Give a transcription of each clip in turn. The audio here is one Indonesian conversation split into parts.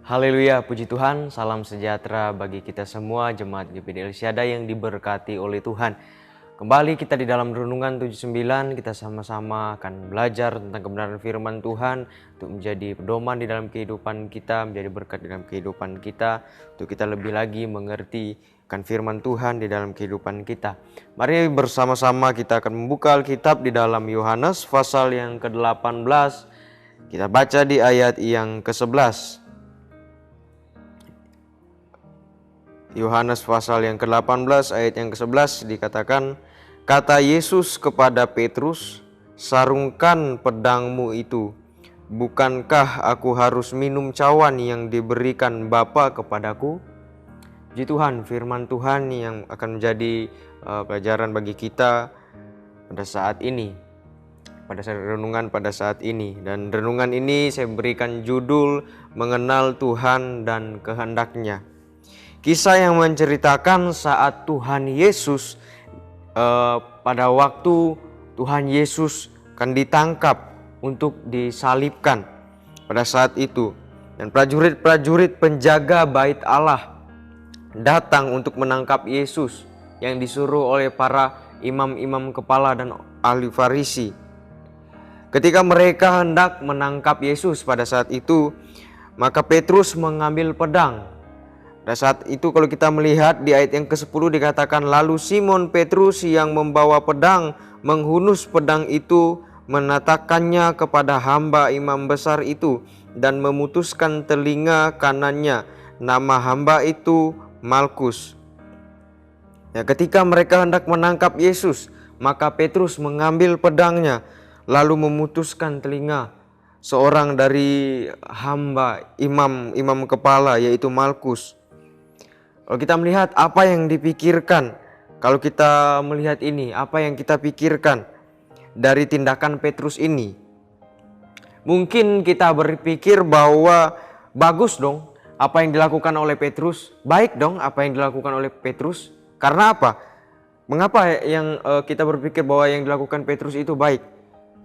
Haleluya, puji Tuhan, salam sejahtera bagi kita semua jemaat GPD El Shaddai yang diberkati oleh Tuhan. Kembali kita di dalam Renungan 79, kita sama-sama akan belajar tentang kebenaran firman Tuhan untuk menjadi pedoman di dalam kehidupan kita, menjadi berkat di dalam kehidupan kita, untuk kita lebih lagi mengerti akan firman Tuhan di dalam kehidupan kita. Mari bersama-sama kita akan membuka Alkitab di dalam Yohanes pasal yang ke-18. Kita baca di ayat yang ke-11. Yohanes pasal yang ke-18 ayat yang ke-11 dikatakan, kata Yesus kepada Petrus, sarungkan pedangmu itu. Bukankah aku harus minum cawan yang diberikan Bapa kepadaku? Puji Tuhan, firman Tuhan yang akan menjadi pelajaran bagi kita pada saat ini, pada saat renungan pada saat ini. Dan renungan ini saya berikan judul Mengenal Tuhan dan Kehendaknya. Kisah yang menceritakan saat Tuhan Yesus pada waktu Tuhan Yesus akan ditangkap untuk disalibkan pada saat itu. Dan prajurit-prajurit penjaga bait Allah datang untuk menangkap Yesus yang disuruh oleh para imam-imam kepala dan ahli Farisi. Ketika mereka hendak menangkap Yesus pada saat itu, maka Petrus mengambil pedang. Pada saat itu kalau kita melihat di ayat yang ke-10 dikatakan, lalu Simon Petrus yang membawa pedang menghunus pedang itu, menatakannya kepada hamba imam besar itu dan memutuskan telinga kanannya. Nama hamba itu Malkus. Ya, ketika mereka hendak menangkap Yesus, maka Petrus mengambil pedangnya lalu memutuskan telinga seorang dari hamba imam kepala, yaitu Malkus. Kalau kita melihat apa yang dipikirkan, kalau kita melihat ini, apa yang kita pikirkan dari tindakan Petrus ini? Mungkin kita berpikir bahwa bagus dong apa yang dilakukan oleh Petrus, baik dong apa yang dilakukan oleh Petrus. Karena apa? Mengapa yang kita berpikir bahwa yang dilakukan Petrus itu baik?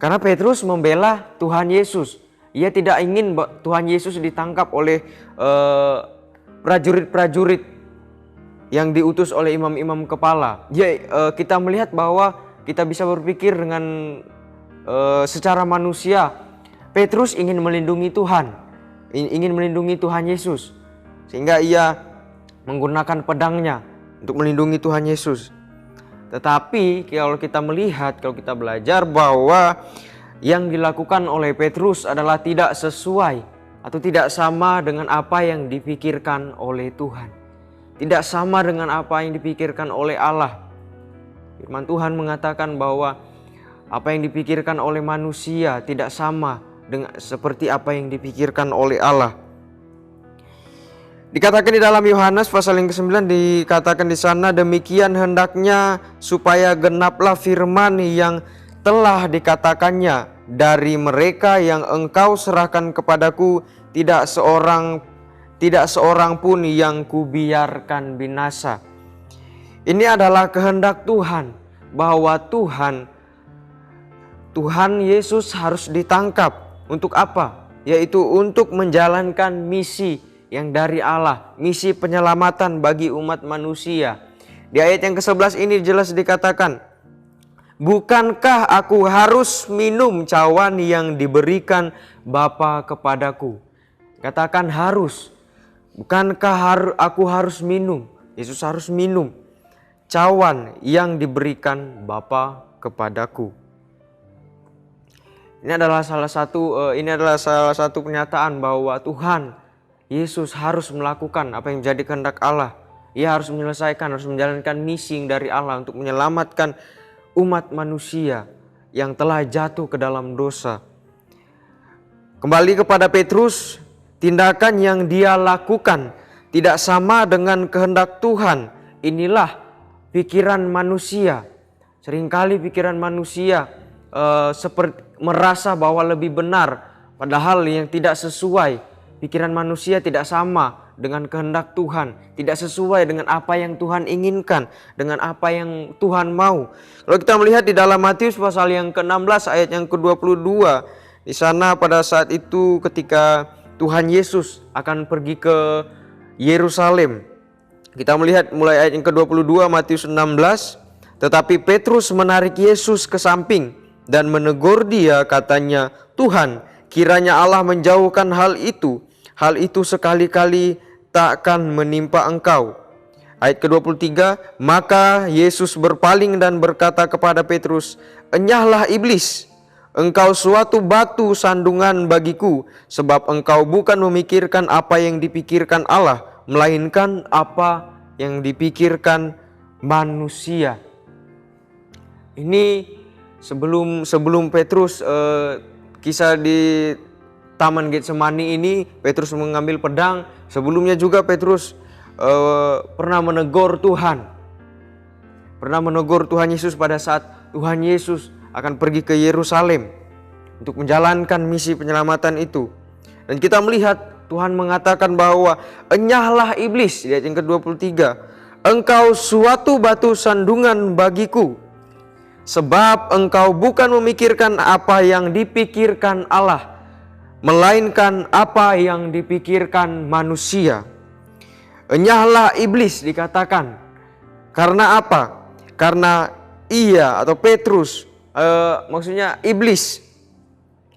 Karena Petrus membela Tuhan Yesus. Ia tidak ingin Tuhan Yesus ditangkap oleh prajurit-prajurit yang diutus oleh imam-imam kepala. Kita melihat bahwa kita bisa berpikir dengan secara manusia. Petrus ingin melindungi Tuhan, ingin melindungi Tuhan Yesus, sehingga ia menggunakan pedangnya untuk melindungi Tuhan Yesus. Tetapi kalau kita melihat, kalau kita belajar bahwa yang dilakukan oleh Petrus adalah tidak sesuai atau tidak sama dengan apa yang dipikirkan oleh Tuhan. Tidak sama dengan apa yang dipikirkan oleh Allah. Firman Tuhan mengatakan bahwa apa yang dipikirkan oleh manusia tidak sama dengan seperti apa yang dipikirkan oleh Allah. Dikatakan di dalam Yohanes pasal yang ke-9 dikatakan di sana, demikian hendaknya supaya genaplah firman yang telah dikatakannya, dari mereka yang engkau serahkan kepadaku tidak seorang pun yang kubiarkan binasa. Ini adalah kehendak Tuhan, bahwa Tuhan Yesus harus ditangkap. Untuk apa? Yaitu untuk menjalankan misi yang dari Allah, misi penyelamatan bagi umat manusia. Di ayat yang ke-11 ini jelas dikatakan, bukankah aku harus minum cawan yang diberikan Bapa kepadaku? Katakan harus. Bukankah aku harus minum? Yesus harus minum cawan yang diberikan Bapa kepadaku. Ini adalah salah satu pernyataan bahwa Tuhan Yesus harus melakukan apa yang menjadi kehendak Allah. Ia harus harus menjalankan misi dari Allah untuk menyelamatkan umat manusia yang telah jatuh ke dalam dosa. Kembali kepada Petrus, tindakan yang dia lakukan tidak sama dengan kehendak Tuhan. Inilah pikiran manusia. Seringkali pikiran manusia seperti merasa bahwa lebih benar, padahal yang tidak sesuai. Pikiran manusia tidak sama dengan kehendak Tuhan, tidak sesuai dengan apa yang Tuhan inginkan, dengan apa yang Tuhan mau. Kalau kita melihat di dalam Matius pasal yang ke-16 ayat yang ke-22, di sana pada saat itu ketika Tuhan Yesus akan pergi ke Yerusalem. Kita melihat mulai ayat yang ke-22 Matius 16. Tetapi Petrus menarik Yesus ke samping dan menegur dia, katanya, "Tuhan, kiranya Allah menjauhkan hal itu. Hal itu sekali-kali takkan menimpa engkau." Ayat ke-23, maka Yesus berpaling dan berkata kepada Petrus, "Enyahlah iblis, engkau suatu batu sandungan bagiku, sebab engkau bukan memikirkan apa yang dipikirkan Allah, melainkan apa yang dipikirkan manusia." Ini sebelum Petrus kisah di Taman Getsemani ini, Petrus mengambil pedang. Sebelumnya juga Petrus pernah menegur Tuhan. Pernah menegur Tuhan Yesus pada saat Tuhan Yesus akan pergi ke Yerusalem untuk menjalankan misi penyelamatan itu. Dan kita melihat Tuhan mengatakan bahwa enyahlah iblis, di ayat yang ke-23, engkau suatu batu sandungan bagiku, sebab engkau bukan memikirkan apa yang dipikirkan Allah, melainkan apa yang dipikirkan manusia. Enyahlah iblis dikatakan. Karena apa? Karena ia atau Petrus, maksudnya iblis,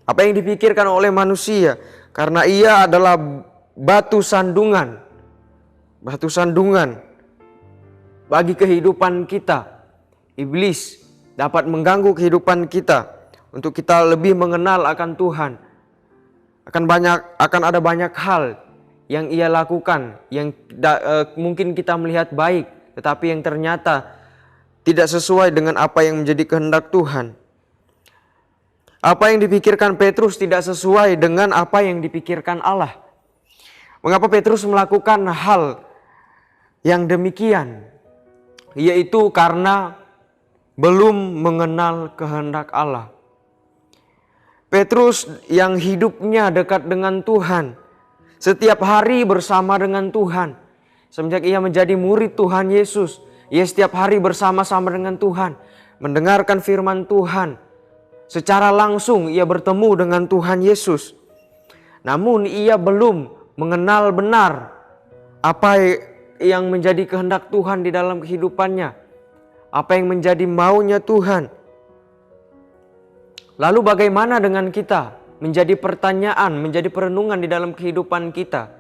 apa yang dipikirkan oleh manusia. Karena ia adalah batu sandungan. Batu sandungan bagi kehidupan kita. Iblis dapat mengganggu kehidupan kita untuk kita lebih mengenal akan Tuhan. Akan ada banyak hal yang ia lakukan yang mungkin kita melihat baik, tetapi yang ternyata tidak sesuai dengan apa yang menjadi kehendak Tuhan. Apa yang dipikirkan Petrus tidak sesuai dengan apa yang dipikirkan Allah. Mengapa Petrus melakukan hal yang demikian? Yaitu karena belum mengenal kehendak Allah. Petrus yang hidupnya dekat dengan Tuhan, setiap hari bersama dengan Tuhan. Semenjak ia menjadi murid Tuhan Yesus, ia setiap hari bersama-sama dengan Tuhan, mendengarkan firman Tuhan. Secara langsung ia bertemu dengan Tuhan Yesus. Namun ia belum mengenal benar apa yang menjadi kehendak Tuhan di dalam kehidupannya. Apa yang menjadi maunya Tuhan. Lalu bagaimana dengan kita? Menjadi pertanyaan, menjadi perenungan di dalam kehidupan kita.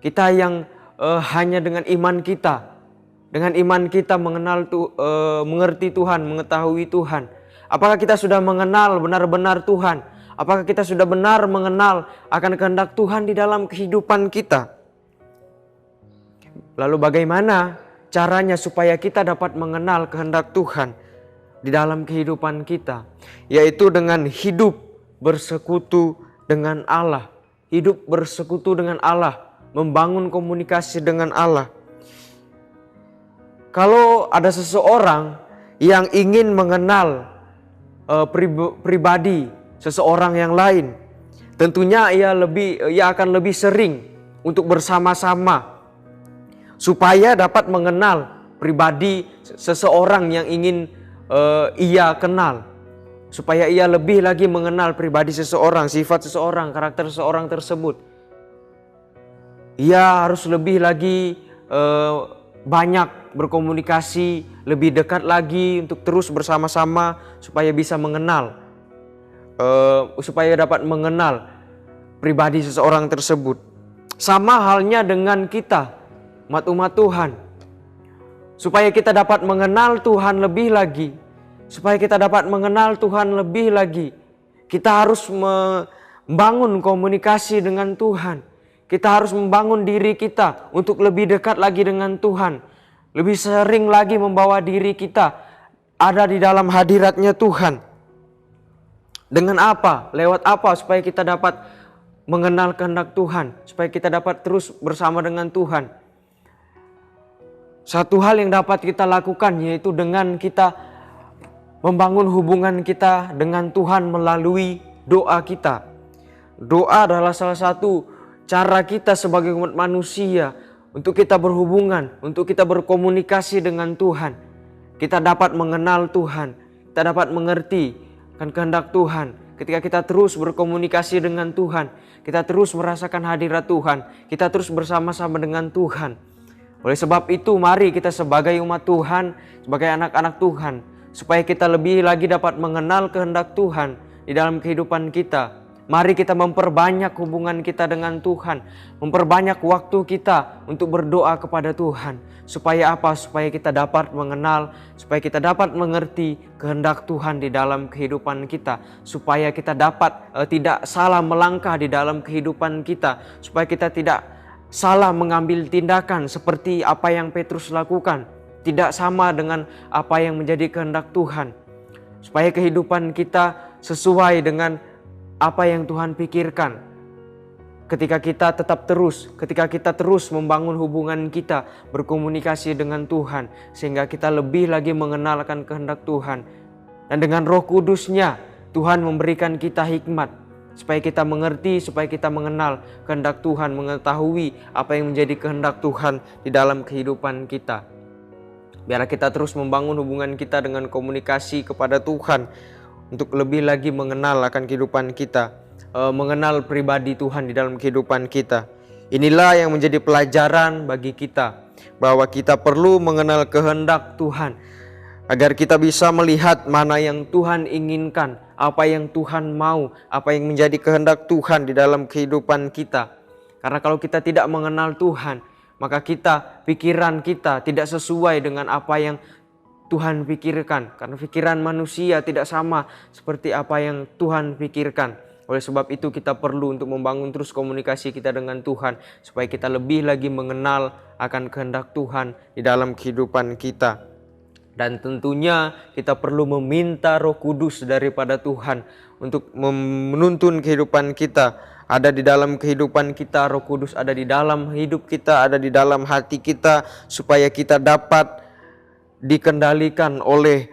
Kita yang hanya dengan iman kita. Dengan iman kita mengerti Tuhan, mengetahui Tuhan. Apakah kita sudah mengenal benar-benar Tuhan? Apakah kita sudah benar mengenal akan kehendak Tuhan di dalam kehidupan kita? Lalu bagaimana caranya supaya kita dapat mengenal kehendak Tuhan di dalam kehidupan kita? Yaitu dengan hidup bersekutu dengan Allah. Hidup bersekutu dengan Allah. Membangun komunikasi dengan Allah. Kalau ada seseorang yang ingin mengenal pribadi seseorang yang lain, tentunya ia akan lebih sering untuk bersama-sama supaya dapat mengenal pribadi seseorang yang ingin ia kenal. Supaya ia lebih lagi mengenal pribadi seseorang, sifat seseorang, karakter seseorang tersebut. Ia harus lebih lagi banyak berkomunikasi, lebih dekat lagi untuk terus bersama-sama supaya bisa mengenal, supaya dapat mengenal pribadi seseorang tersebut. Sama halnya dengan kita, umat-umat Tuhan. Supaya kita dapat mengenal Tuhan lebih lagi, supaya kita dapat mengenal Tuhan lebih lagi, kita harus membangun komunikasi dengan Tuhan. Kita harus membangun diri kita untuk lebih dekat lagi dengan Tuhan. Lebih sering lagi membawa diri kita ada di dalam hadiratnya Tuhan. Dengan apa? Lewat apa? Supaya kita dapat mengenal kehendak Tuhan. Supaya kita dapat terus bersama dengan Tuhan. Satu hal yang dapat kita lakukan yaitu dengan kita membangun hubungan kita dengan Tuhan melalui doa kita. Doa adalah salah satu cara kita sebagai umat manusia untuk kita berhubungan, untuk kita berkomunikasi dengan Tuhan. Kita dapat mengenal Tuhan, kita dapat mengerti kan kehendak Tuhan. ketika kita terus berkomunikasi dengan Tuhan, kita terus merasakan hadirat Tuhan, kita terus bersama-sama dengan Tuhan. Oleh sebab itu, mari kita sebagai umat Tuhan, sebagai anak-anak Tuhan, supaya kita lebih lagi dapat mengenal kehendak Tuhan di dalam kehidupan kita. Mari kita memperbanyak hubungan kita dengan Tuhan, memperbanyak waktu kita untuk berdoa kepada Tuhan. Supaya apa? Supaya kita dapat mengenal, supaya kita dapat mengerti kehendak Tuhan di dalam kehidupan kita. Supaya kita dapat tidak salah melangkah di dalam kehidupan kita. Supaya kita tidak salah mengambil tindakan seperti apa yang Petrus lakukan. Tidak sama dengan apa yang menjadi kehendak Tuhan. Supaya kehidupan kita sesuai dengan apa yang Tuhan pikirkan. Ketika kita terus membangun hubungan kita, berkomunikasi dengan Tuhan, sehingga kita lebih lagi mengenalkan kehendak Tuhan. Dan dengan Roh Kudus-Nya, Tuhan memberikan kita hikmat, supaya kita mengerti, supaya kita mengenal kehendak Tuhan, mengetahui apa yang menjadi kehendak Tuhan di dalam kehidupan kita. Biarlah kita terus membangun hubungan kita dengan komunikasi kepada Tuhan, untuk lebih lagi mengenal akan kehidupan kita, mengenal pribadi Tuhan di dalam kehidupan kita. Inilah yang menjadi pelajaran bagi kita, bahwa kita perlu mengenal kehendak Tuhan, agar kita bisa melihat mana yang Tuhan inginkan, apa yang Tuhan mau, apa yang menjadi kehendak Tuhan di dalam kehidupan kita. Karena kalau kita tidak mengenal Tuhan, maka pikiran kita tidak sesuai dengan apa yang Tuhan pikirkan, karena pikiran manusia tidak sama seperti apa yang Tuhan pikirkan. Oleh sebab itu kita perlu untuk membangun terus komunikasi kita dengan Tuhan, supaya kita lebih lagi mengenal akan kehendak Tuhan di dalam kehidupan kita. Dan tentunya kita perlu meminta Roh Kudus daripada Tuhan untuk menuntun kehidupan kita. Ada di dalam kehidupan kita, Roh Kudus ada di dalam hidup kita, ada di dalam hati kita, supaya kita dapat dikendalikan oleh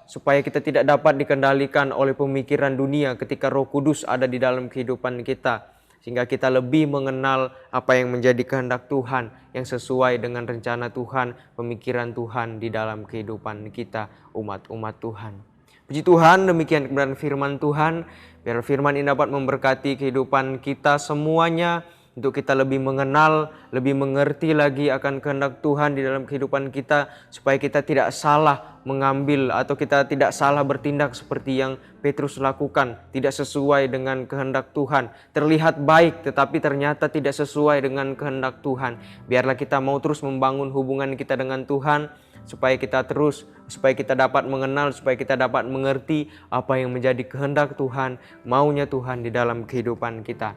supaya kita tidak dapat dikendalikan oleh pemikiran dunia ketika Roh Kudus ada di dalam kehidupan kita, sehingga kita lebih mengenal apa yang menjadi kehendak Tuhan yang sesuai dengan rencana Tuhan, pemikiran Tuhan di dalam kehidupan kita, umat-umat Tuhan. Puji Tuhan, demikian kebenaran firman Tuhan. Biar firman ini dapat memberkati kehidupan kita semuanya, untuk kita lebih mengenal, lebih mengerti lagi akan kehendak Tuhan di dalam kehidupan kita, supaya kita tidak salah mengambil atau kita tidak salah bertindak seperti yang Petrus lakukan, tidak sesuai dengan kehendak Tuhan. Terlihat baik tetapi ternyata tidak sesuai dengan kehendak Tuhan. Biarlah kita mau terus membangun hubungan kita dengan Tuhan, supaya kita dapat mengenal, supaya kita dapat mengerti apa yang menjadi kehendak Tuhan, maunya Tuhan di dalam kehidupan kita.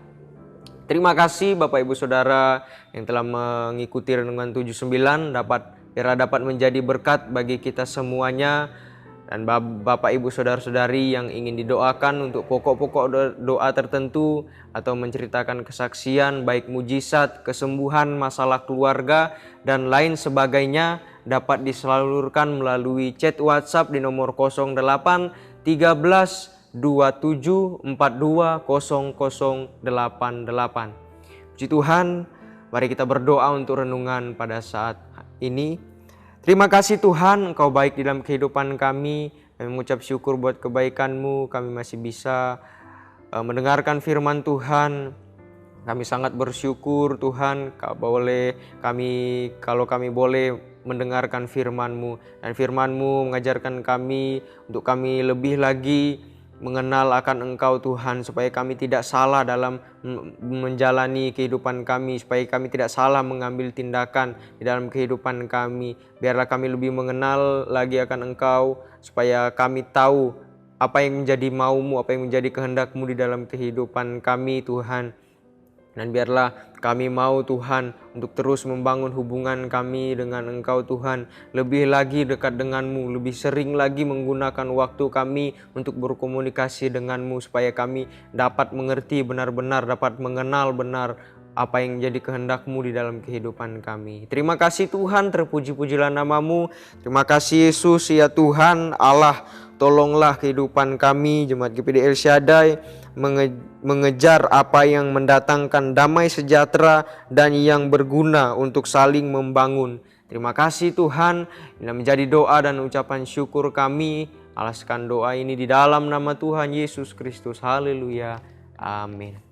Terima kasih Bapak Ibu Saudara yang telah mengikuti Renungan 79, biarlah dapat menjadi berkat bagi kita semuanya. Dan Bapak Ibu Saudara-saudari yang ingin didoakan untuk pokok-pokok doa tertentu, atau menceritakan kesaksian baik mujizat, kesembuhan, masalah keluarga, dan lain sebagainya, dapat disalurkan melalui chat WhatsApp di nomor 08 13 27420088. Puji Tuhan, mari kita berdoa untuk renungan pada saat ini. Terima kasih Tuhan, Engkau baik di dalam kehidupan kami. Kami mengucap syukur buat kebaikan-Mu, kami masih bisa mendengarkan firman Tuhan. Kami sangat bersyukur Tuhan, kalau kami boleh mendengarkan firman-Mu, dan firman-Mu mengajarkan kami untuk kami lebih lagi mengenal akan Engkau Tuhan, supaya kami tidak salah dalam menjalani kehidupan kami, supaya kami tidak salah mengambil tindakan di dalam kehidupan kami. Biarlah kami lebih mengenal lagi akan Engkau, supaya kami tahu apa yang menjadi mau-Mu, apa yang menjadi kehendak-Mu di dalam kehidupan kami Tuhan. Dan biarlah kami mau Tuhan untuk terus membangun hubungan kami dengan Engkau Tuhan, lebih lagi dekat dengan-Mu, lebih sering lagi menggunakan waktu kami untuk berkomunikasi dengan-Mu, supaya kami dapat mengerti benar-benar, dapat mengenal benar apa yang menjadi kehendak-Mu di dalam kehidupan kami. Terima kasih Tuhan, terpuji-pujilah nama-Mu. Terima kasih Yesus, ya Tuhan Allah. Tolonglah kehidupan kami, Jemaat GPD El Shaddai, mengejar apa yang mendatangkan damai sejahtera dan yang berguna untuk saling membangun. Terima kasih Tuhan, ini menjadi doa dan ucapan syukur kami. Alaskan doa ini di dalam nama Tuhan Yesus Kristus. Haleluya. Amin.